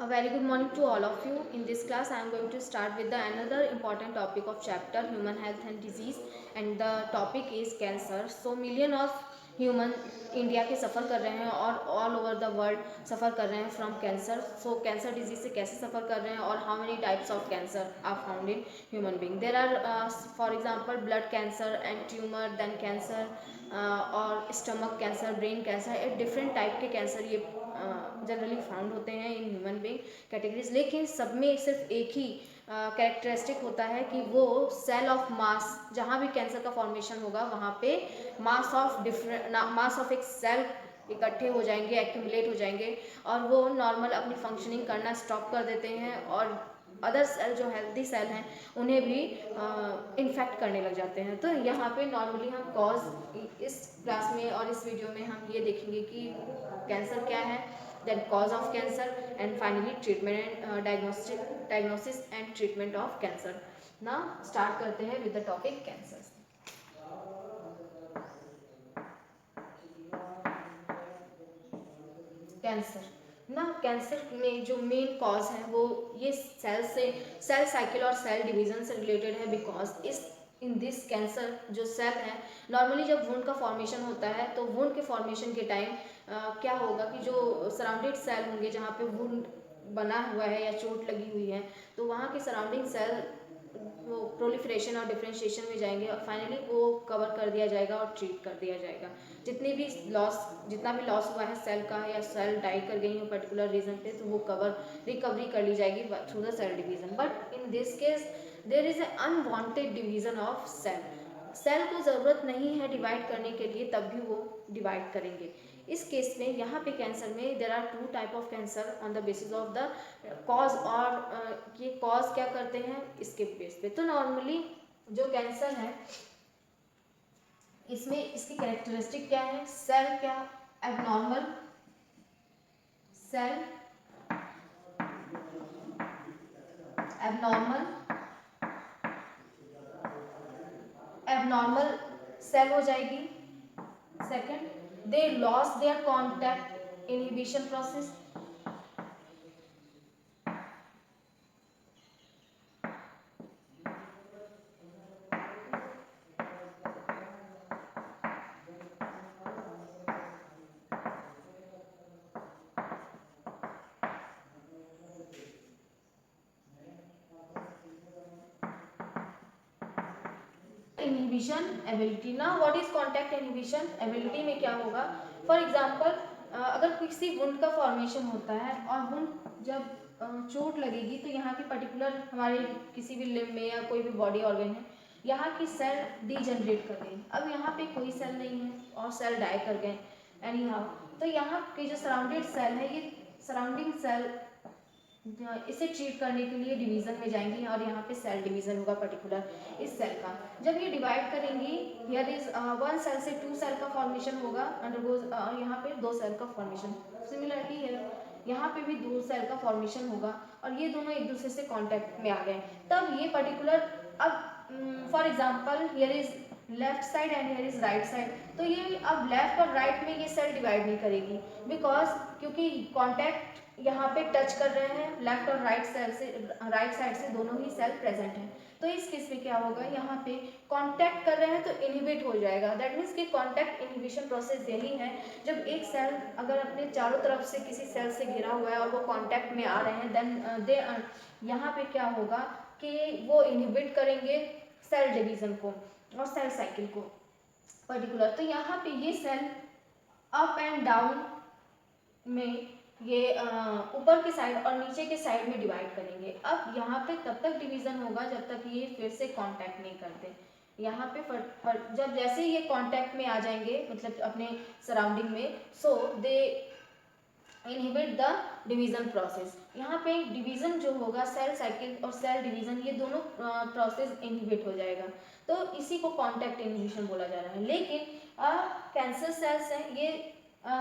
A very good morning to all of you. In this class, I am going to start with another important topic of chapter Human Health and Disease, and the topic is cancer. So, million of human India के suffer कर रहे हैं और all over the world suffer कर रहे हैं from cancer. So cancer disease से कैसे सफ़र कर रहे हैं और how many types of cancer are found in human being. There are for example blood cancer and tumour, then cancer और stomach cancer, brain cancer, different type के cancer ये generally found होते हैं इन ह्यूमन बीइंग कैटेगरीज. लेकिन सब में सिर्फ एक ही कैरेक्टरिस्टिक होता है कि वो सेल ऑफ मास, जहाँ भी कैंसर का फॉर्मेशन होगा वहाँ पे मास ऑफ एक सेल इकट्ठे हो जाएंगे, एक्यूमुलेट हो जाएंगे और वो नॉर्मल अपनी फंक्शनिंग करना स्टॉप कर देते हैं और अदर सेल जो हेल्दी सेल हैं उन्हें भी इन्फेक्ट करने लग जाते हैं. तो यहाँ पे नॉर्मली हम कॉज इस क्लास में और इस वीडियो में हम ये देखेंगे कि कैंसर क्या है, then cause of cancer and finally treatment and diagnosis and treatment of cancer. ना स्टार्ट करते हैं with the topic cancer. Cancer ना, कैंसर में जो मेन कॉज है वो ये सेल साइकिल और सेल डिवीजन से रिलेटेड है. बिकॉज इस इन दिस कैंसर जो सेल है, नॉर्मली जब वुंड का फॉर्मेशन होता है तो वुंड के फॉर्मेशन के टाइम क्या होगा कि जो सराउंडेड सेल होंगे जहाँ पे वुंड बना हुआ है या चोट लगी हुई है, तो वहाँ के सराउंडिंग सेल वो प्रोलिफरेशन और डिफ्रेंशिएशन में जाएंगे और फाइनली वो कवर कर दिया जाएगा और ट्रीट कर दिया जाएगा. जितना भी लॉस हुआ है सेल का या सेल डाई कर गई हो पर्टिकुलर रीजन पे, तो वो रिकवरी कर ली जाएगी through the cell division. But in this case there is a unwanted division of cell को ज़रूरत नहीं है डिवाइड करने के लिए, तब भी वो डिवाइड करेंगे. इस केस में यहाँ पे कैंसर में there are two type of cancer on the basis of the cause. और ये कॉज क्या करते हैं इसके बेस पे. तो नॉर्मली जो कैंसर है इसमें इसकी कैरेक्टरिस्टिक क्या है, सेल क्या एबनॉर्मल सेल एबनॉर्मल सेल हो जाएगी. Second, they lose their contact inhibition process. Inhibition ability. ना what is contact inhibition ability में क्या होगा, फॉर एग्जांपल अगर किसी वुंड का फॉर्मेशन होता है और वुंड जब चोट लगेगी तो यहाँ की पर्टिकुलर हमारे किसी भी लिम्ब में या कोई भी बॉडी ऑर्गन है, यहाँ की सेल डीजनरेट कर गई. अब यहाँ पे कोई सेल नहीं है और सेल डाई कर गए एनी हाउ, तो यहाँ के जो सराउंडेड सेल है ये सराउंडिंग सेल इसे ट्रीट करने के लिए डिवीजन में जाएंगी और यहाँ पे सेल डिवीजन होगा पर्टिकुलर इस सेल का. जब ये डिवाइड करेंगी, हियर इज वन सेल से टू सेल का फॉर्मेशन होगा, अंडरगोज यहाँ पे दो सेल का फॉर्मेशन. सिमिलरली है यहाँ पे भी दो सेल का फॉर्मेशन होगा और ये दोनों एक दूसरे से कांटेक्ट में आ गए. तब ये पर्टिकुलर, अब for example here is left side and here is right side, तो ये अब लेफ्ट और राइट में ये सेल डिवाइड नहीं करेगी बिकॉज क्योंकि कांटेक्ट यहाँ पे टच कर रहे हैं लेफ्ट और राइट साइड से दोनों ही सेल प्रेजेंट हैं. तो इस केस में क्या होगा, यहाँ पे कांटेक्ट कर रहे हैं तो इनहिबिट हो जाएगा. दैट मीन्स कि कांटेक्ट इनहिबिशन प्रोसेस यही है, जब एक सेल अगर अपने चारों तरफ से किसी सेल से घिरा हुआ है और वो कांटेक्ट में आ रहे हैं, देन दे यहाँ पे क्या होगा कि वो इनहिबिट करेंगे सेल डिवीजन को और सेल साइकिल को पर्टिकुलर. तो यहाँ पे ये सेल अप एंड डाउन में ये ऊपर की साइड और नीचे के साइड में डिवाइड करेंगे. अब यहाँ पे तब तक डिवीजन होगा जब तक ये फिर से कांटेक्ट नहीं करते. यहाँ पे जब जैसे ये कांटेक्ट में आ जाएंगे मतलब अपने सराउंडिंग में, सो दे इनहिबिट द डिवीजन प्रोसेस. यहाँ पे डिवीजन जो होगा सेल साइकिल और सेल डिवीजन ये दोनों प्रोसेस इनहिबिट हो जाएगा. तो इसी को कांटेक्ट इनहिबिशन बोला जा रहा है. लेकिन कैंसर सेल्स हैं ये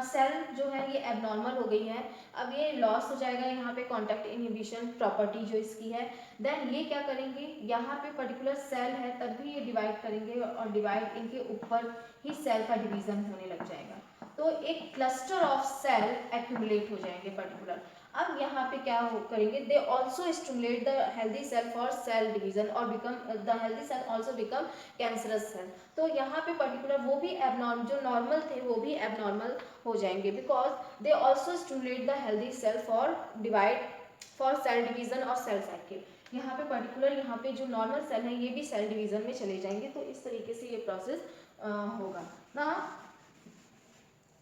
सेल जो है ये एबनॉर्मल हो गई है, अब ये लॉस हो जाएगा यहाँ पे कांटेक्ट इनहिबिशन प्रॉपर्टी जो इसकी है. देन ये क्या करेंगे, यहाँ पे पर्टिकुलर सेल है तब भी ये डिवाइड करेंगे और डिवाइड इनके ऊपर ही सेल का डिवीजन होने लग जाएगा. तो एक क्लस्टर ऑफ सेल एक्यूमुलेट हो जाएंगे पर्टिकुलर. अब यहाँ पे क्या करेंगे, they also stimulate the healthy cell for cell division और become the healthy cell also become cancerous cell. तो यहाँ पे पर्टिकुलर वो भी एबनॉर्मल, जो नॉर्मल थे वो भी एबनॉर्मल हो जाएंगे, because they also stimulate the healthy cell for cell division और सेल साइकिल। यहाँ पे पर्टिकुलर यहाँ पे जो नॉर्मल सेल है ये भी सेल डिवीजन में चले जाएंगे। तो इस तरीके से ये प्रोसेस होगा ना।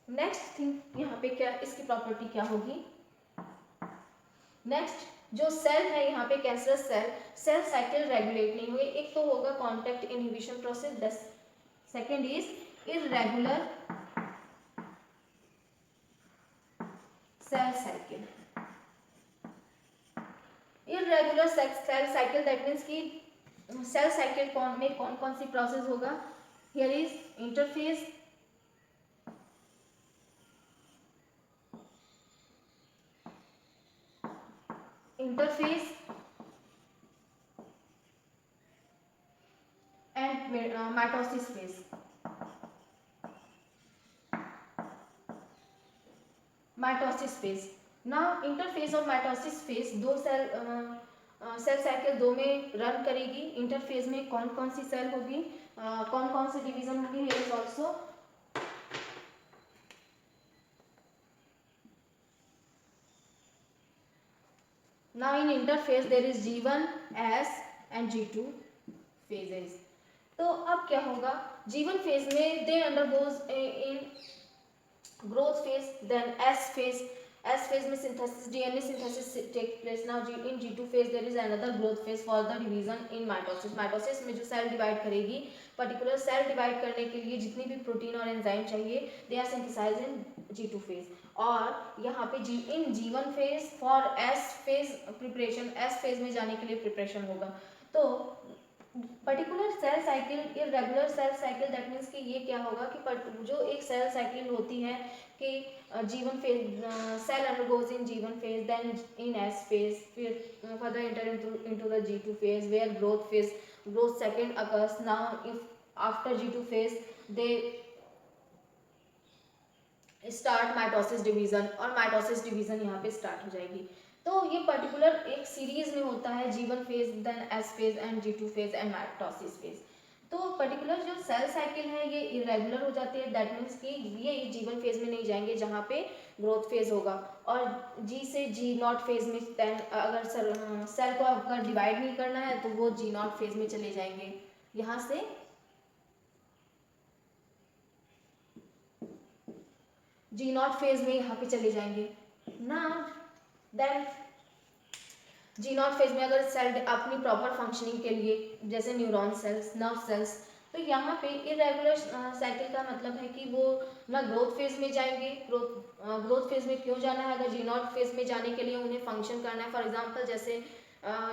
नेक्स्ट थिंग यहाँ पे क्या इसकी प्रॉपर्टी क्या होगी, नेक्स्ट जो सेल है यहाँ पे कैंसरस सेल साइकिल रेगुलेट नहीं हुए। एक तो होगा contact inhibition process, second is irregular cell cycle. Irregular cell cycle that means कि सेल साइकिल में कौन कौन सी प्रोसेस होगा, here is interphase, and mitosis phase. Mitosis phase ना, इंटरफेज और माइटोसिस फेज दो सेल साइकिल दो में रन करेगी। इंटरफेज में कौन कौन सी सेल होगी, कौन कौन सी डिवीजन होगी, here is also now in interphase there is G1 S and G2 phases। तो अब क्या होगा, G1 फेज में दे अंडरगोज इन growth phase, then S phase में synthesis DNA synthesis take place। now in G2 phase there is another growth phase for the division in mitosis में जो cell divide करेगी, particular cell divide करने के लिए जितनी भी प्रोटीन और एंजाइम चाहिए they are synthesized in G2 phase. और यहाँ पे in G1 phase for S phase preparation, S phase में जाने के लिए प्रिपरेशन होगा। तो particular cell cycle irregular cell cycle that means कि ये क्या होगा कि जो एक सेल साइकिल होती है कि G1 phase cell undergoes in G1 phase, then in S phase, फिर further enter into the G2 phase where growth second occurs. Now if after G2 phase they start mitosis division, और mitosis division यहाँ पे start हो जाएगी। तो ये particular एक series में होता है, G1 phase, then S phase and G2 phase and mitosis phase. तो पर्टिकुलर जो सेल साइकिल है ये इरेगुलर हो जाती है, दैट मीन्स कि ये G1 फेज में नहीं जाएंगे जहाँ पे ग्रोथ फेज होगा, और G से G0 फेज में देन अगर सेल को अगर डिवाइड नहीं करना है तो वो G0 फेज में चले जाएंगे। यहाँ से G0 फेज में यहाँ पे चले जाएंगे ना। देन G0 फेज में अगर सेल अपनी प्रॉपर फंक्शनिंग के लिए, जैसे न्यूरॉन सेल्स, नर्व सेल्स, तो यहाँ पे इरेगुलर साइकिल का मतलब है कि वो ना ग्रोथ फेज में जाएंगे। ग्रोथ फेज में क्यों जाना है, अगर G0 फेज में जाने के लिए उन्हें फंक्शन करना है। फॉर एग्जांपल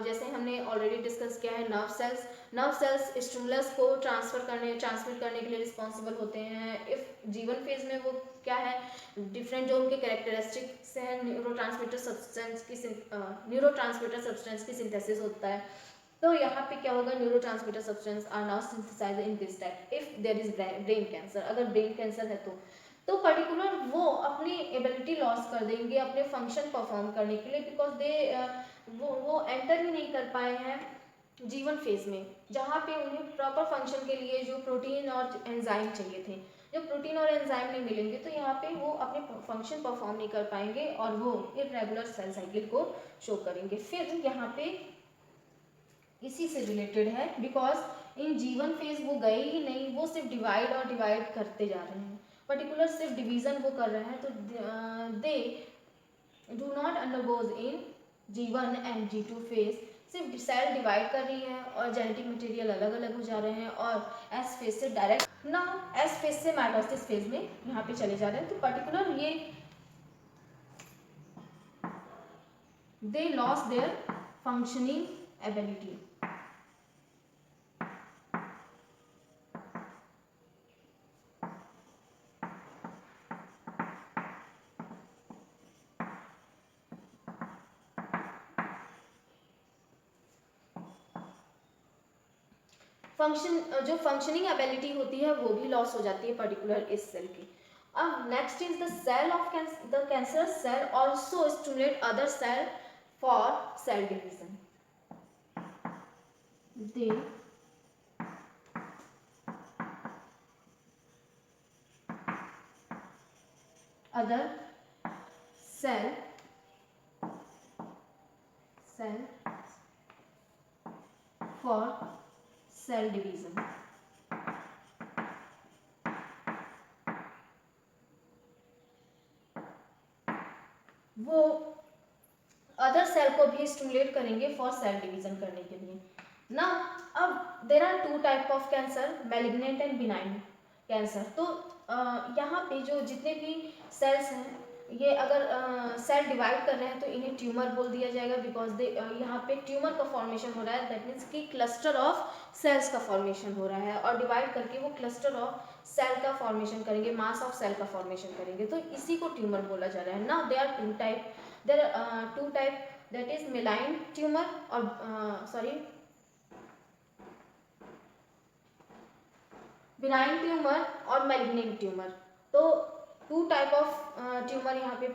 जैसे हमने ऑलरेडी डिस्कस किया है, नर्व सेल्स स्टिमुलस को ट्रांसमिट करने के लिए रिस्पॉन्सिबल होते हैं। इफ G1 फेज में वो क्या है, डिफरेंट जो उनके कैरेक्टरिस्टिक्स हैं, न्यूरोट्रांसमीटर सब्सटेंस की सिंथेसिस होता है। तो यहाँ पे क्या होगा, neurotransmitter substance are now synthesized in this type if there is brain cancer. अगर ब्रेन कैंसर है तो पर्टिकुलर वो अपनी एबिलिटी लॉस कर देंगे अपने फंक्शन परफॉर्म करने के लिए, बिकॉज वो एंटर ही नहीं कर पाए हैं G1 फेज में, जहाँ पे उन्हें प्रॉपर फंक्शन के लिए जो प्रोटीन और एंजाइम चाहिए थे। जब प्रोटीन और एंजाइम नहीं मिलेंगे तो यहाँ पे वो अपने फंक्शन परफॉर्म नहीं कर पाएंगे और वो इरेगुलर सेल साइकिल को शो करेंगे। फिर यहाँ पे इसी से रिलेटेड है, बिकॉज इन G1 फेज वो गए ही नहीं, वो सिर्फ डिवाइड करते जा रहे हैं, पर्टिकुलर सिर्फ डिवीजन वो कर रहे हैं। तो they do not undergoes in G1 and G2 phase, सिर्फ सेल डिवाइड कर रही है और जेनेटिक मटेरियल अलग अलग हो जा रहे हैं, और S फेज से डायरेक्ट ना S फेज से माइटोसिस फेज में यहाँ पे चले जा रहे हैं। तो पर्टिकुलर ये दे लॉस देयर फंक्शनिंग एबिलिटी। जो फंक्शनिंग एबिलिटी होती है वो भी लॉस हो जाती है पर्टिकुलर इस सेल की। अब next is the cell of the cancer cell also stimulate other cell for cell division. They other cell for cell division. वो अदर सेल को भी स्टिमुलेट करेंगे फॉर सेल डिवीजन करने के लिए. ना अब there are two type of cancer, malignant and benign cancer. तो यहाँ पे जो जितने भी सेल्स हैं ये अगर सेल डिवाइड कर रहे हैं तो इन्हें ट्यूमर बोल दिया जाएगा, बिकॉज दे यहाँ पे ट्यूमर का फॉर्मेशन हो रहा है. दैट मीन्स कि क्लस्टर ऑफ सेल्स का फॉर्मेशन हो रहा है और डिवाइड करके वो क्लस्टर ऑफ सेल का फॉर्मेशन करेंगे, मास ऑफ सेल का फॉर्मेशन करेंगे, तो इसी को ट्यूमर बोला जा रहा है. Now they are two type, there are two type, that is malign tumor or benign tumor और malignant tumor. तो टू टाइप ऑफ ट्यूमर यहाँ पे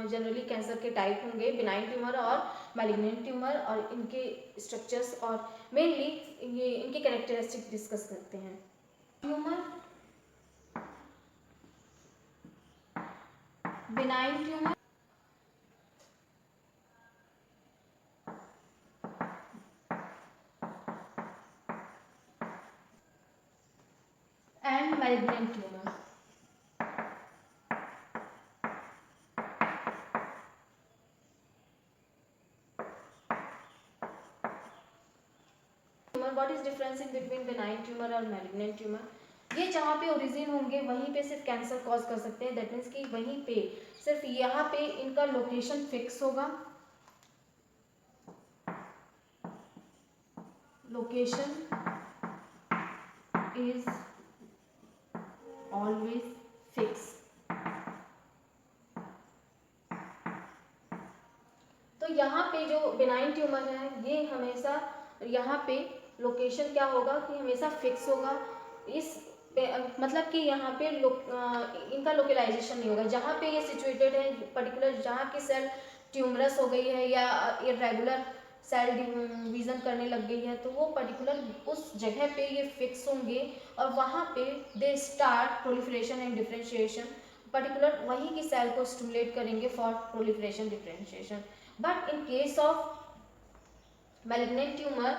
जनरली कैंसर के टाइप होंगे, बिनाइन ट्यूमर और मैलिग्नेंट ट्यूमर, और इनके स्ट्रक्चर्स और मेनली ये इनके कैरेक्टरिस्टिक डिस्कस करते हैं. Tumour, benign tumour and malignant tumor. What is difference in between benign tumor और malignant tumor? ये जहाँ पे ओरिजिन होंगे वहीं पे सिर्फ कैंसर कॉज कर सकते हैं. दैट मीन्स कि वहीं पे सिर्फ यहाँ पे इनका लोकेशन फिक्स होगा, लोकेशन इज ऑलवेज फिक्स. तो यहाँ पे जो बिनाइन ट्यूमर है ये हमेशा यहाँ पे लोकेशन क्या होगा कि हमेशा फिक्स होगा. इस मतलब कि यहाँ पे इनका लोकलाइजेशन नहीं होगा. जहाँ पे ये सिचुएटेड है पर्टिकुलर, जहाँ की सेल ट्यूमरस हो गई है या इरेगुलर सेल डिवीजन करने लग गई है, तो वो पर्टिकुलर उस जगह पे ये फिक्स होंगे और वहाँ पे they start proliferation and differentiation. Particular वहीं की सेल को स्टिमुलेट करेंगे for proliferation differentiation. But in case of malignant tumor,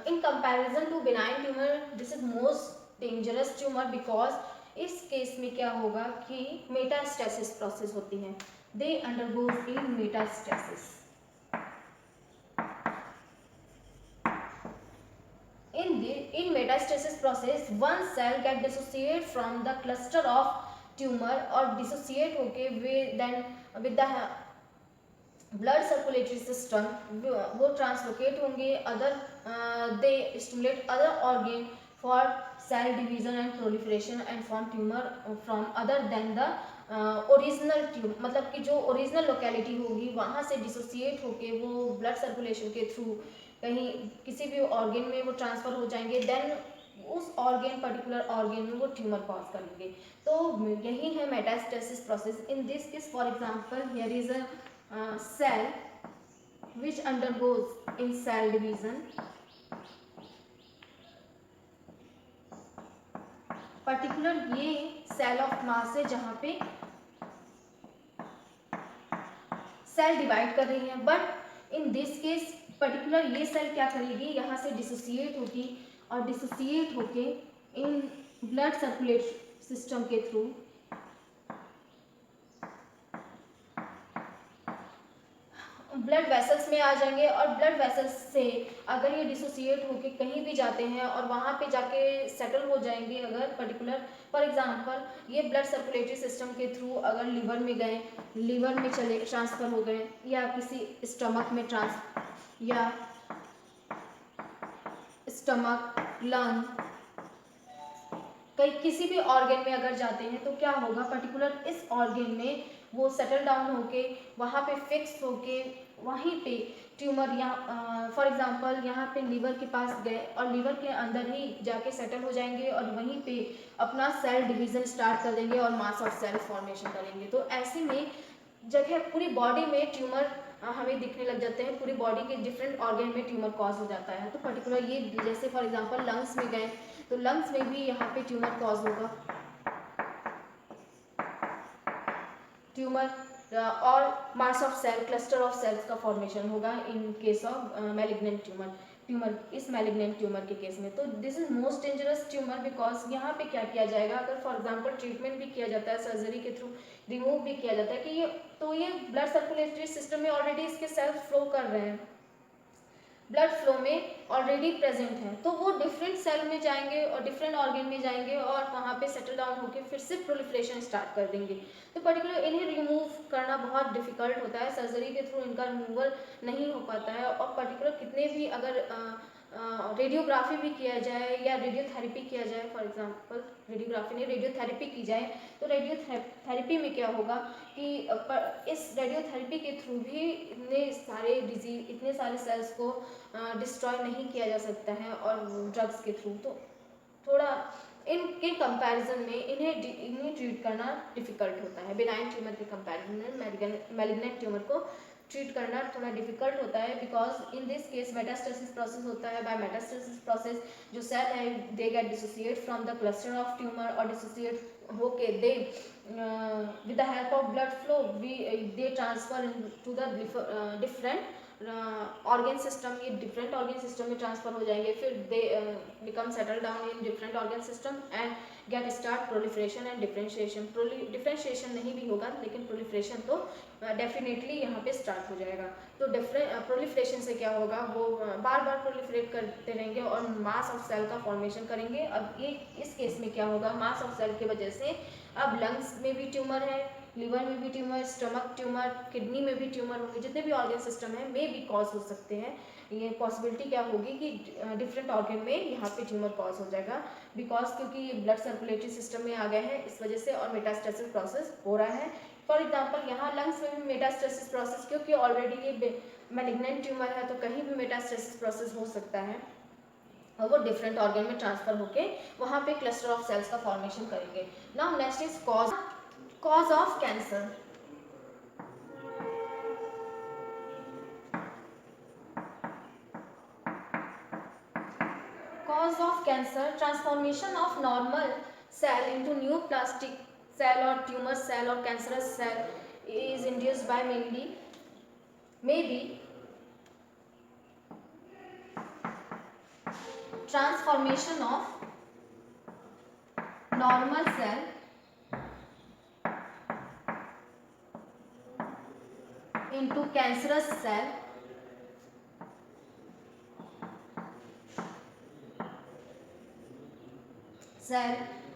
in comparison to benign tumor, this is most dangerous tumor because इस केस में क्या होगा कि मेटास्टेसिस प्रोसेस होती है. They undergo in metastasis. In metastasis process, one cell get dissociate from the cluster of tumor or dissociate होके with the blood circulatory system वो translocate होंगे, other they stimulate other organ for cell division and proliferation and form tumour from other than the original tumour. मतलब कि जो original locality होगी वहाँ से dissociate होके वो ब्लड सर्कुलेशन के थ्रू कहीं किसी भी ऑर्गन में वो ट्रांसफ़र हो जाएंगे, देन उस ऑर्गन पर्टिकुलर ऑर्गन में वो ट्यूमर कॉज करेंगे. तो यही है metastasis process. In this case for example here is a cell which undergoes in cell division. Particular ये सेल ऑफ मास है जहाँ पे सेल डिवाइड कर रही है, but in this case particular ये सेल क्या करेगी, यहाँ से डिसोसिएट होगी और डिसोसिएट होके इन ब्लड सर्कुलेट सिस्टम के थ्रू ब्लड वेसल्स में आ जाएंगे और ब्लड वेसल्स से अगर ये डिसोसिएट होके कहीं भी जाते हैं और वहाँ पे जाके सेटल हो जाएंगे, अगर पर्टिकुलर फॉर एग्जांपल ये ब्लड सर्कुलेटरी सिस्टम के थ्रू अगर लीवर में गए, लीवर में चले ट्रांसफ़र हो गए, या किसी स्टमक में या स्टमक, लंग, कहीं किसी भी ऑर्गन में अगर जाते हैं तो क्या होगा, पर्टिकुलर इस ऑर्गन में वो सेटल डाउन होके वहाँ पे फिक्स होके वहीं पे ट्यूमर यहाँ फॉर एग्जांपल यहाँ पे लीवर के पास गए और लीवर के अंदर ही जाके सेटल हो जाएंगे और वहीं पे अपना सेल डिवीज़न स्टार्ट कर देंगे और मास ऑफ सेल फॉर्मेशन करेंगे। तो ऐसे में जगह पूरी बॉडी में ट्यूमर हमें दिखने लग जाते हैं, पूरी बॉडी के डिफरेंट ऑर्गन में ट्यूमर कॉज हो जाता है। तो पर्टिकुलर ये जैसे फॉर एग्जांपल लंग्स में गए तो लंग्स में भी यहाँ पे ट्यूमर कॉज होगा, ट्यूमर और mass of cell, cluster of cells का फॉर्मेशन होगा in case of malignant tumour इस मैलिग्नेंट ट्यूमर के केस में। तो this is most dangerous tumour because यहाँ पे क्या किया जाएगा, अगर फॉर एग्जांपल ट्रीटमेंट भी किया जाता है, सर्जरी के थ्रू रिमूव भी किया जाता है कि ये ब्लड सर्कुलेटरी सिस्टम में ऑलरेडी इसके सेल्स फ्लो कर रहे हैं, ब्लड फ्लो में ऑलरेडी प्रेजेंट है, तो वो डिफरेंट सेल में जाएंगे और डिफरेंट ऑर्गन में जाएंगे और वहाँ पे सेटल डाउन होकर फिर से प्रोलिफरेशन स्टार्ट कर देंगे। तो पर्टिकुलर इन्हें रिमूव करना बहुत डिफिकल्ट होता है, सर्जरी के थ्रू इनका रिमूवल नहीं हो पाता है। और पर्टिकुलर कितने भी अगर रेडियोग्राफी भी किया जाए या रेडियोथेरेपी किया जाए, फॉर एग्जांपल रेडियोग्राफी नहीं रेडियोथेरेपी की जाए, तो रेडियोथेरेपी में क्या होगा कि इस रेडियोथेरेपी के थ्रू भी इतने सारे सेल्स को डिस्ट्रॉय नहीं किया जा सकता है और ड्रग्स के थ्रू। तो थोड़ा इनके कंपैरिजन में इन्हें ट्रीट करना डिफिकल्ट होता है, बिनाइन ट्यूमर के कंपैरिजन में मैलिग्नेंट ट्यूमर को ट्रीट करना थोड़ा डिफिकल्ट होता है because in this case metastasis process होता है। बाय मेटास्टेसिस प्रोसेस जो सेल है they get dissociate from the cluster of tumor और डिसोसिएट होके they with the help of blood flow they transfer to the different organ system, ये different organ system में transfer हो जाएंगे, फिर they become settle down in different organ system and get start proliferation and differentiation. Differentiation नहीं भी होगा लेकिन proliferation तो डेफिनेटली यहाँ पे स्टार्ट हो जाएगा। तो प्रोलिफरेशन से क्या होगा, वो बार बार प्रोलिफरेट करते रहेंगे और मास ऑफ सेल का फॉर्मेशन करेंगे। अब ये इस केस में क्या होगा, मास ऑफ सेल की वजह से अब लंग्स में भी ट्यूमर है, लिवर में भी ट्यूमर, स्टमक ट्यूमर, किडनी में भी ट्यूमर होंगे, जितने भी ऑर्गन सिस्टम है में भी कॉज हो सकते हैं। ये पॉसिबिलिटी क्या होगी कि डिफरेंट ऑर्गन में यहाँ पे ट्यूमर कॉज हो जाएगा बिकॉज क्योंकि ये ब्लड सर्कुलेटरी सिस्टम में आ गए हैं इस वजह से और मेटास्टेसिस प्रोसेस हो रहा है। फॉर एग्जाम्पल यहाँ लंग्स में भी मेटास्टेसिस प्रोसेस, क्योंकि ऑलरेडी ये मैलिग्नेंट ट्यूमर है तो कहीं भी मेटास्टेसिस प्रोसेस हो सकता है और वो डिफरेंट ऑर्गन में ट्रांसफर होके वहाँ पे क्लस्टर ऑफ सेल्स का फॉर्मेशन करेंगे। Now next is cause of cancer. Cause of cancer, transformation of normal cell into new plastic cell or tumor cell or cancerous cell is induced by maybe transformation of normal cell into cancerous cell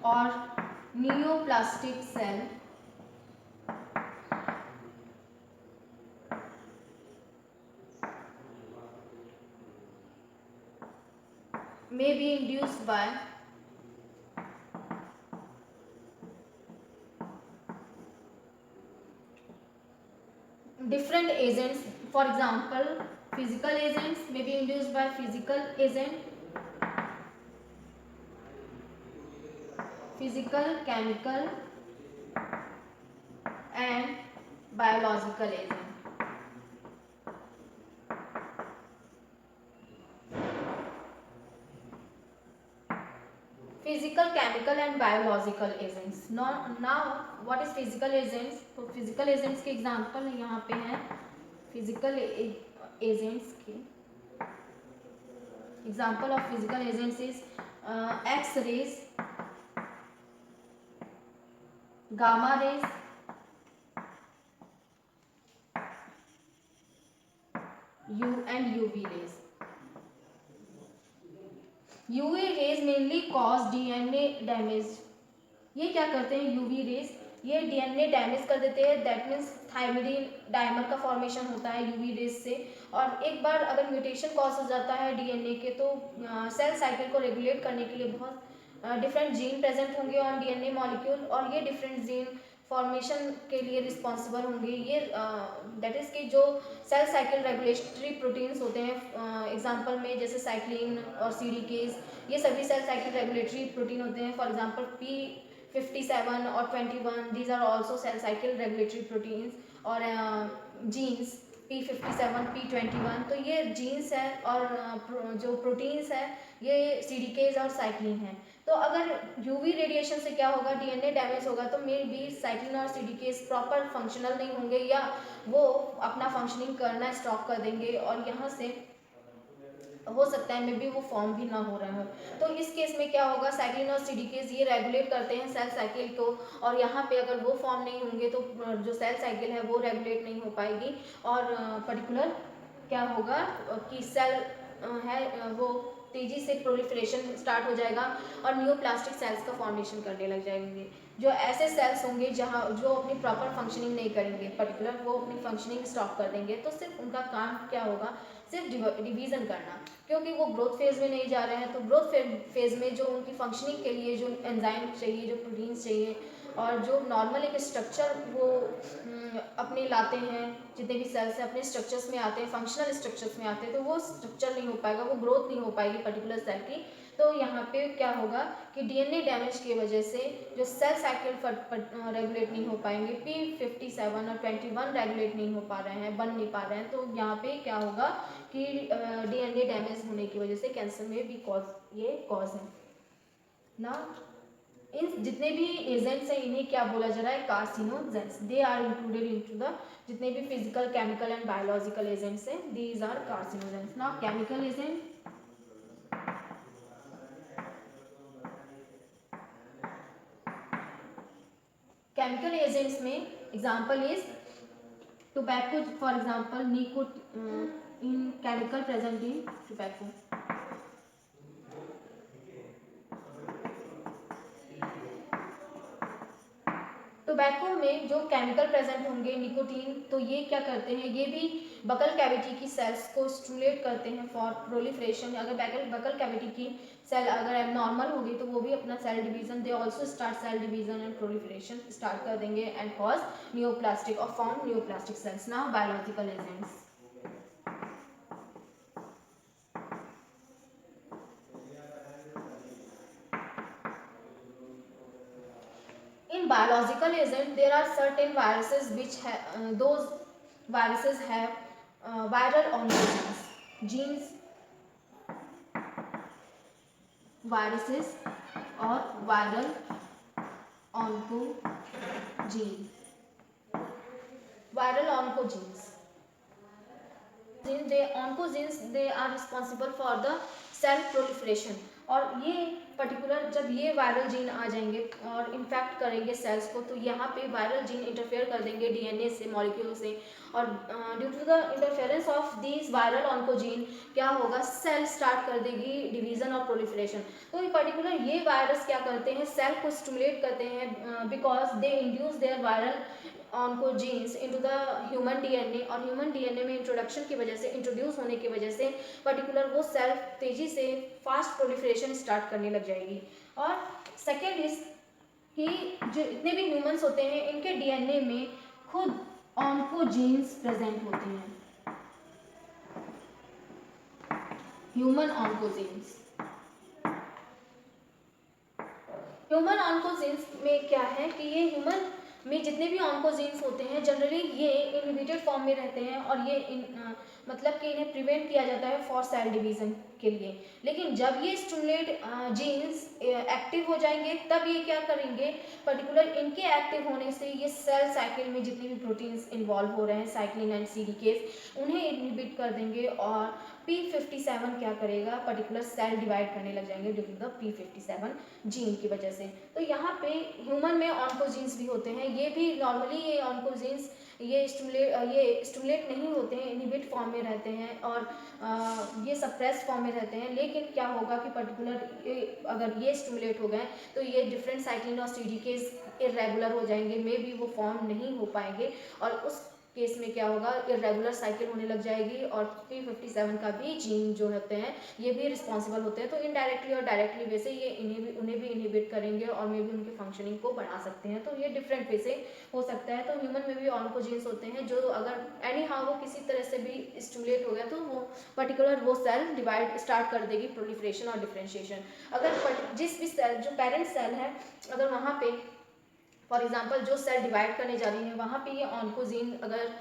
or neoplastic cell may be induced by different agents. For example, physical agents may be induced by physical, chemical and biological agent. Physical, chemical and biological agents. Now what is physical agents? तो physical agents के example यहाँ पे हैं। physical agents के example of physical agents is X-rays, gamma rays, and UV rays. UV rays mainly cause DNA damage. ये क्या करते हैं UV रेज, ये DNA डैमेज कर देते हैं, दैट मीन्स थायमिडीन डाइमर का फॉर्मेशन होता है UV रेज से। और एक बार अगर म्यूटेशन कॉज हो जाता है DNA के तो सेल साइकिल को रेगुलेट करने के लिए बहुत डिफरेंट जीन प्रेजेंट होंगे ऑन DNA मॉलिक्यूल और ये डिफरेंट जीन फॉर्मेशन के लिए रिस्पॉन्सिबल होंगे। ये दैट इज़ कि जो सेल साइकिल रेगुलेटरी प्रोटीन्स होते हैं, एग्जांपल में जैसे साइक्लिन और सीडीकेज, ये सभी सेल साइकिल रेगुलेटरी प्रोटीन होते हैं। फॉर एग्जांपल P57 और 21, these are also cell cycle regulatory proteins. और जीन्स P57 P21, तो ये जीन्स है। और जो प्रोटीन्स है ये सीडीकेज और साइक्लिन है। तो अगर यूवी रेडिएशन से क्या होगा, डीएनए डैमेज होगा, तो मे बी साइक्लिन और सीडीकेज प्रॉपर फंक्शनल नहीं होंगे, या वो अपना फंक्शनिंग करना स्टॉप कर देंगे, और यहाँ से हो सकता है मे बी वो फॉर्म भी ना हो रहा हो। तो इस केस में क्या होगा, साइक्लिन और सीडीकेज ये रेगुलेट करते हैं सेल साइकिल को, और यहाँ पे अगर वो फॉर्म नहीं होंगे तो जो सेल साइकिल है वो रेगुलेट नहीं हो पाएगी, और पर्टिकुलर क्या होगा कि सेल है वो तेजी से प्रोलिफरेशन स्टार्ट हो जाएगा, और न्यूप्लास्टिक सेल्स का फॉर्मेशन करने लग जाएंगे। जो ऐसे सेल्स होंगे जहाँ जो अपनी प्रॉपर फंक्शनिंग नहीं करेंगे, पर्टिकुलर वो अपनी फंक्शनिंग स्टॉप कर देंगे, तो सिर्फ उनका काम क्या होगा, सिर्फ डिवीज़न करना, क्योंकि वो ग्रोथ फेज में नहीं जा रहे हैं। तो ग्रोथ फेज में जो उनकी फंक्शनिंग के लिए जो एंजाइम चाहिए, जो प्रोटीन्स चाहिए, और जो नॉर्मल एक स्ट्रक्चर वो अपने लाते हैं, जितने भी सेल्स हैं अपने स्ट्रक्चर्स में आते हैं, फंक्शनल स्ट्रक्चर्स में आते हैं, तो वो स्ट्रक्चर नहीं हो पाएगा, वो ग्रोथ नहीं हो पाएगी पर्टिकुलर सेल की। तो यहाँ पे क्या होगा कि डीएनए डैमेज की वजह से जो सेल साइकिल रेगुलेट नहीं हो पाएंगे, P57 और 21 रेगुलेट नहीं हो पा रहे हैं, बन नहीं पा रहे हैं, तो यहाँ पे क्या होगा कि डीएनए डैमेज होने की वजह से कैंसर में भी ये कॉज है ना। इन जितने भी एजेंट्स हैं इन्हें क्या बोला जा रहा है, carcinogens. They are included into the जितने भी physical, chemical and biological agents हैं, these are carcinogens. Now chemical agent, chemical agents में example is tobacco, for example in chemical present in tobacco. Tobacco में जो केमिकल प्रेजेंट होंगे nicotine, तो ये क्या करते हैं, ये भी बकल कैविटी की सेल्स को स्टिमुलेट करते हैं फॉर प्रोलिफरेशन। अगर बकल कैविटी की सेल अगर एबनॉर्मल होगी तो वो भी अपना cell division, they also start cell division and proliferation start कर देंगे एंड कॉज न्यूप्लास्टिक और form neoplastic cells. Now biological agents, in biological agent there are certain viruses which those viruses have viral oncogenes, genes, viruses or viral oncogene, viral oncogenes. They oncogenes, they are responsible for the cell proliferation, और ये particular जब ये viral gene आ जाएंगे और infect करेंगे sales को, तो यहाँ पे वायरल जीन इंटरफेयर कर देंगे डीएनए से, मॉलिक्यूल से, और due to the interference of these viral oncogene क्या होगा, सेल स्टार्ट कर देगी डिवीजन और प्रोलिफरेशन। तो पर्टिकुलर ये वायरस क्या करते हैं, सेल को स्टिमुलेट करते हैं because they induce their viral oncogenes into the human DNA, और ह्यूमन डीएनए में इंट्रोडक्शन की वजह से, इंट्रोड्यूस होने की वजह से पर्टिकुलर वो सेल तेजी से फास्ट प्रोलिफरेशन स्टार्ट करने लग जाएगी। और सेकेंड इज कि जो इतने भी ह्यूमंस होते हैं इनके डीएनए में खुद ऑन्कोजीन्स प्रेजेंट होते हैं, ह्यूमन ऑन्कोजीन्स। ह्यूमन ऑन्कोजीन्स में क्या है कि ये ह्यूमन में जितने भी ऑन्कोजीन्स होते हैं जनरली ये इनहिबिटेड फॉर्म में रहते हैं, और ये मतलब कि इन्हें प्रिवेंट किया जाता है फॉर सेल डिवीजन के लिए। लेकिन जब ये स्टिमुलेट जीन्स एक्टिव हो जाएंगे तब ये क्या करेंगे, पर्टिकुलर इनके एक्टिव होने से ये सेल साइकिल में जितने भी प्रोटीन्स इन्वॉल्व हो रहे हैं, साइक्लिन एंड सीडीकेज, उन्हें इनहिबिट कर देंगे, और P57 क्या करेगा, पर्टिकुलर सेल डिवाइड करने लग जाएंगे due to the P57 gene की वजह से। तो यहाँ पे ह्यूमन में ऑन्कोजीन्स भी होते हैं, ये भी नॉर्मली ये ऑन्कोजीन्स ये स्टिमुलेट नहीं होते हैं, इनहिबिट फॉर्म में रहते हैं, और ये सप्रेस फॉर्म में रहते हैं। लेकिन क्या होगा कि पर्टिकुलर अगर ये स्टिमुलेट हो गए तो ये डिफरेंट साइक्लिन और सीडीकेज इरेगुलर हो जाएंगे, मे बी वो फॉर्म नहीं हो पाएंगे, और उस केस में क्या होगा, इरेगुलर साइकिल होने लग जाएगी और P57 का भी जीन जो होते हैं ये भी रिस्पॉन्सिबल होते हैं। तो इनडायरेक्टली और डायरेक्टली वे से ये उन्हें भी इनहिबिट करेंगे और मे भी उनके फंक्शनिंग को बढ़ा सकते हैं। तो ये डिफरेंट वे से हो सकता है। तो ह्यूमन में भी ऑन्कोजीन्स होते हैं जो अगर एनी हाउ वो किसी तरह से भी स्टिमुलेट हो गया तो वो पर्टिकुलर वो सेल डिवाइड स्टार्ट कर देगी प्रोलिफरेशन और डिफ्रेंशिएशन। अगर जिस भी सेल जो पेरेंट सेल है अगर वहाँ पे फॉर एग्जांपल जो सेल डिवाइड करने जा रही है वहाँ पे ये ऑन्कोजीन अगर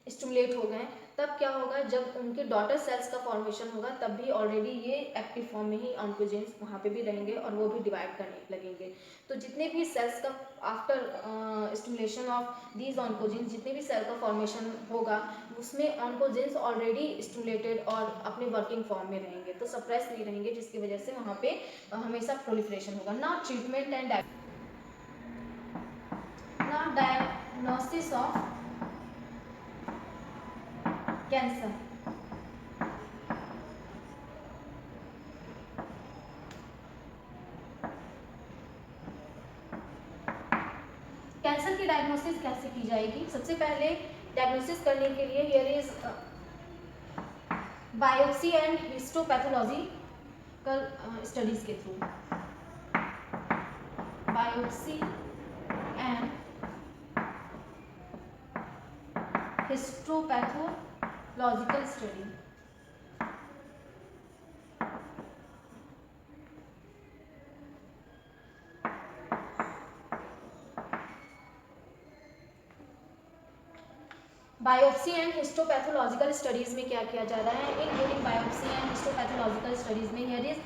स्टिमुलेट हो गए तब क्या होगा, जब उनके डॉटर सेल्स का फॉर्मेशन होगा तब भी ऑलरेडी ये एक्टिव फॉर्म में ही ऑन्कोजीन्स वहाँ पे भी रहेंगे और वो भी डिवाइड करने लगेंगे। तो जितने भी सेल्स का after stimulation of these oncogenes जितने भी सेल का फॉर्मेशन होगा उसमें ऑन्कोजीन्स ऑलरेडी स्टिमुलेटेड और अपने वर्किंग फॉर्म में रहेंगे, तो सप्रेस नहीं रहेंगे, जिसकी वजह से वहाँ पे हमेशा प्रोलिफरेशन होगा। ना treatment and diagnosis of cancer. Cancer की डायग्नोसिस कैसे की जाएगी? सबसे पहले डायग्नोसिस करने के लिए here is biopsy and histopathological studies के through, biopsy and histopathological study. Biopsy and histopathological studies में क्या किया जा रहा है? In during biopsy and histopathological studies में हियर इज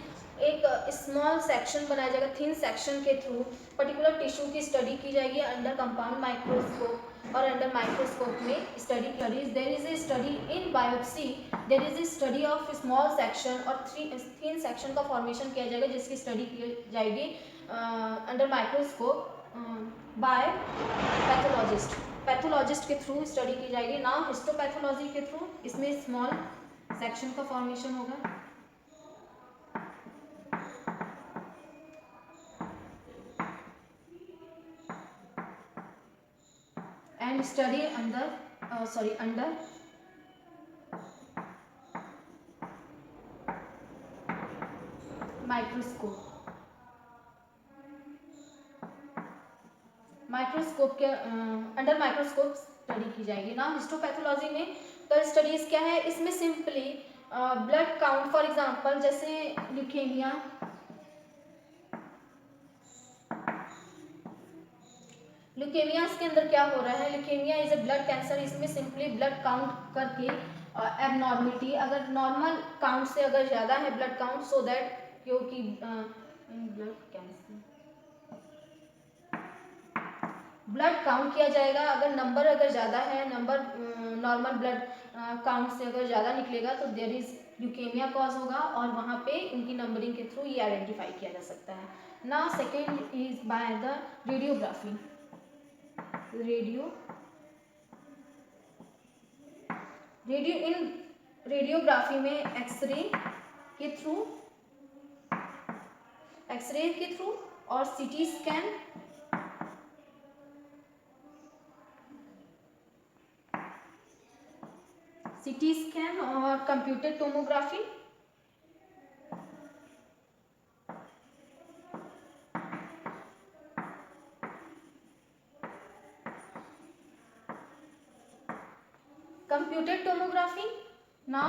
एक स्मॉल सेक्शन बनाया जाएगा, थिन सेक्शन के थ्रू पर्टिकुलर टिश्यू की स्टडी की जाएगी अंडर कंपाउंड माइक्रोस्कोप और अंडर माइक्रोस्कोप में studies. There is a study in biopsy, there is a study of small section और थिन सेक्शन का फॉर्मेशन किया जाएगा जिसकी स्टडी की जाएगी अंडर माइक्रोस्कोप बाय पैथोलॉजिस्ट के थ्रू स्टडी की जाएगी। नाउ हिस्टोपैथोलॉजी के थ्रू इसमें स्मॉल सेक्शन का फॉर्मेशन होगा एंड स्टडी अंडर माइक्रोस्कोप के अंडर माइक्रोस्कोप स्टडी की जाएगी। ना हिस्टोपैथोलॉजी में कल स्टडीज क्या है, इसमें simply blood count, for example जैसे ल्यूकेमिया, के अंदर क्या हो रहा है, leukaemia is a blood cancer, इसमें सिंपली ब्लड काउंट करके एबनॉर्मलिटी अगर नॉर्मल काउंट से अगर ज़्यादा है ब्लड काउंट सो दैट क्योंकि ब्लड कैंसर ब्लड काउंट किया जाएगा, अगर नंबर अगर ज़्यादा है, नंबर नॉर्मल ब्लड काउंट से अगर ज़्यादा निकलेगा तो देयर इज ल्यूकेमिया कॉज होगा और वहाँ पे उनकी नंबरिंग के थ्रू ये आइडेंटिफाई किया जा सकता है। ना second is by the radiography, radiography में एक्सरे के थ्रू और सीटी स्कैन और कंप्यूटर टोमोग्राफी, ना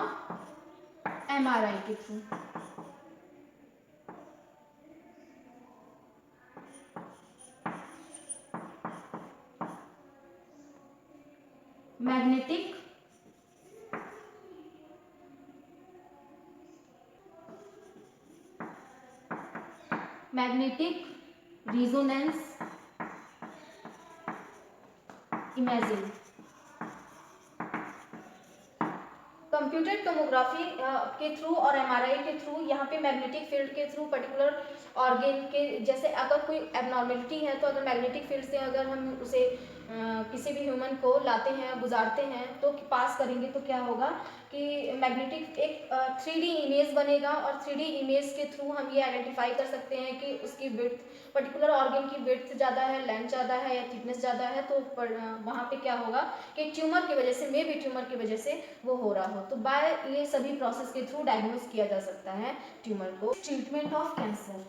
MRI के through. Magnetic resonance imaging. Computer tomography के थ्रू और MRI के थ्रू, यहाँ पे मैग्नेटिक फील्ड के थ्रू पर्टिकुलर ऑर्गेन के, जैसे अगर कोई एबनॉर्मेलिटी है तो अगर मैग्नेटिक फील्ड से अगर हम उसे किसी भी ह्यूमन को लाते हैं, गुजारते हैं, तो पास करेंगे तो क्या होगा कि मैग्नेटिक एक 3D इमेज बनेगा, और 3D इमेज के थ्रू हम ये आइडेंटिफाई कर सकते हैं कि उसकी विड्थ, पर्टिकुलर ऑर्गन की विड्थ ज़्यादा है, लेंथ ज़्यादा है या थिकनेस ज़्यादा है, तो वहाँ पे क्या होगा कि ट्यूमर की वजह से, मे बी ट्यूमर की वजह से वो हो रहा हो। तो बाय ये सभी प्रोसेस के थ्रू डायग्नोज किया जा सकता है ट्यूमर को। Treatment of cancer,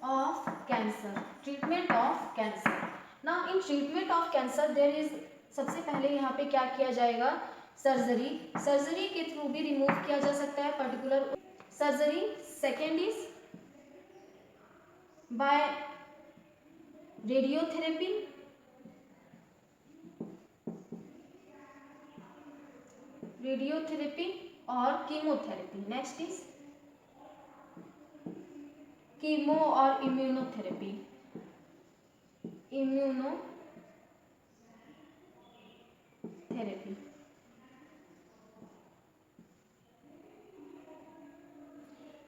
of cancer, treatment of cancer. Now in treatment of cancer there is, सबसे पहले यहाँ पे क्या किया जाएगा, सर्जरी, सर्जरी के थ्रू भी रिमूव किया जा सकता है particular surgery. Second is by radiotherapy, radiotherapy और कीमोथेरेपी। नेक्स्ट इज कीमो और इम्यूनोथेरेपी, इम्यूनोथेरेपी।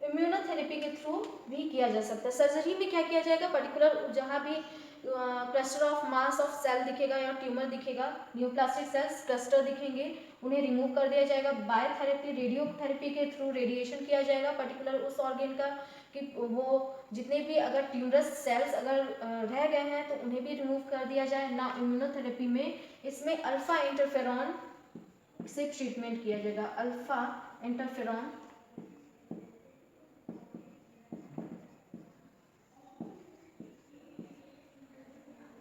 इम्यूनोथेरेपी के थ्रू भी किया जा सकता है। सर्जरी में क्या किया जाएगा, पर्टिकुलर जहाँ भी cluster of mass of cell दिखेगा या ट्यूमर दिखेगा, न्यूप्लास्टिक सेल्स क्लस्टर दिखेंगे, उन्हें रिमूव कर दिया जाएगा। बायोथेरेपी, रेडियोथेरेपी के थ्रू रेडिएशन किया जाएगा पर्टिकुलर उस ऑर्गन का, कि वो जितने भी अगर ट्यूमरस सेल्स अगर रह गए हैं तो उन्हें भी रिमूव कर दिया जाए ना। इम्यूनोथेरेपी में इसमें अल्फा इंटरफेरॉन से ट्रीटमेंट किया जाएगा, अल्फा इंटरफेरॉन,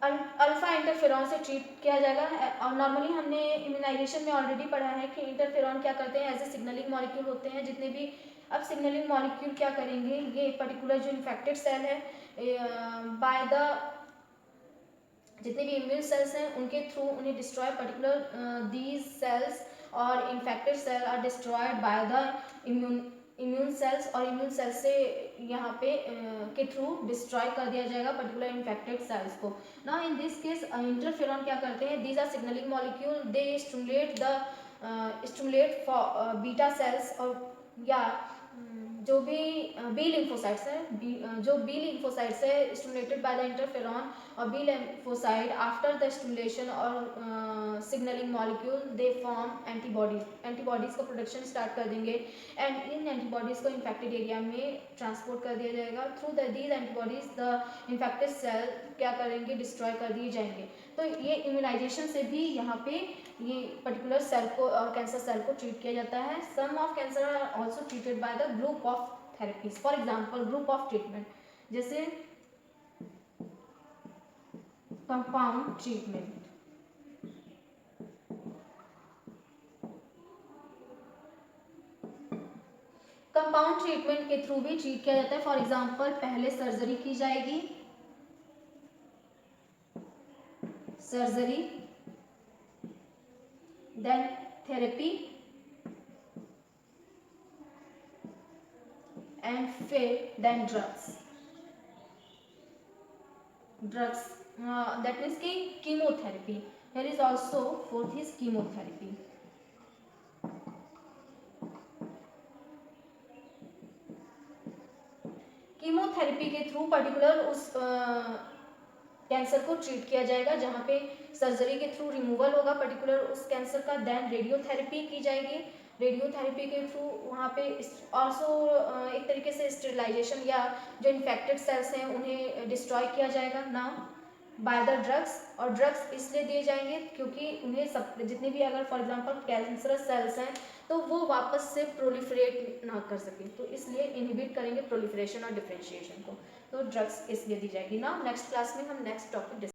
अल्फा इंटरफेरॉन से ट्रीट किया जाएगा। और नॉर्मली हमने इम्यूनाइजेशन में ऑलरेडी पढ़ा है कि इंटरफेरॉन क्या करते हैं, एज ए सिग्नलिंग मॉलिक्यूल होते हैं जितने भी। अब सिग्नलिंग मॉलिक्यूल क्या करेंगे, ये पर्टिकुलर जो इन्फेक्टेड सेल है, बाय द जितने भी इम्यून सेल्स हैं उनके थ्रू उन्हें डिस्ट्रॉय, पर्टिकुलर दीज सेल्स और infected cell are destroyed by the immune cells, और इम्यून सेल्स से यहाँ पे के थ्रू डिस्ट्रॉय कर दिया जाएगा पर्टिकुलर इन्फेक्टेड सेल्स को। ना इन दिस केस इंटरफेरॉन क्या करते हैं, these are signalling molecule, they stimulate for beta cells, और या जो भी बी लिम्फोसाइट्स है, जो बी लिम्फोसाइट्स है स्टिमुलेटेड बाय द इंटरफेरॉन, और B lymphocyte after the stimulation और signalling molecule they form antibodies, antibodies का प्रोडक्शन स्टार्ट कर देंगे, एंड इन एंटीबॉडीज को इन्फेक्टेड एरिया में ट्रांसपोर्ट कर दिया जाएगा। Through these antibodies the infected cell क्या करेंगे, डिस्ट्रॉय कर दिए जाएंगे। तो ये इम्यूनाइजेशन से भी यहाँ पे ये पर्टिकुलर सेल को और कैंसर सेल को ट्रीट किया जाता है। Some of cancer are also treated by the group of therapies. For example group of treatment, जैसे कंपाउंड ट्रीटमेंट, कंपाउंड ट्रीटमेंट के थ्रू भी ट्रीट किया जाता है। फॉर एग्जाम्पल पहले सर्जरी की जाएगी, सर्जरी, देन थेरेपी, एंड फिर then drugs, drugs that means की chemotherapy. Here is also fourth is chemotherapy. Chemotherapy के थ्रू पर्टिकुलर उस कैंसर को ट्रीट किया जाएगा जहाँ पे सर्जरी के थ्रू रिमूवल होगा पर्टिकुलर उस कैंसर का। देन रेडियोथेरेपी की जाएगी, रेडियोथेरेपी के थ्रू वहाँ पे ऑल्सो एक तरीके से स्टेरिलाइजेशन या जो इन्फेक्टेड सेल्स हैं उन्हें डिस्ट्रॉय किया जाएगा ना बाय द ड्रग्स। और ड्रग्स इसलिए दिए जाएंगे क्योंकि उन्हें सब जितने भी अगर फॉर एग्जांपल कैंसरस सेल्स हैं तो वो वापस से प्रोलिफरेट ना कर सकें, तो इसलिए इनहिबिट करेंगे प्रोलिफरेशन और डिफरेंशिएशन को। तो ड्रग्स इसलिए दी जाएगी ना। नेक्स्ट क्लास में हम नेक्स्ट टॉपिक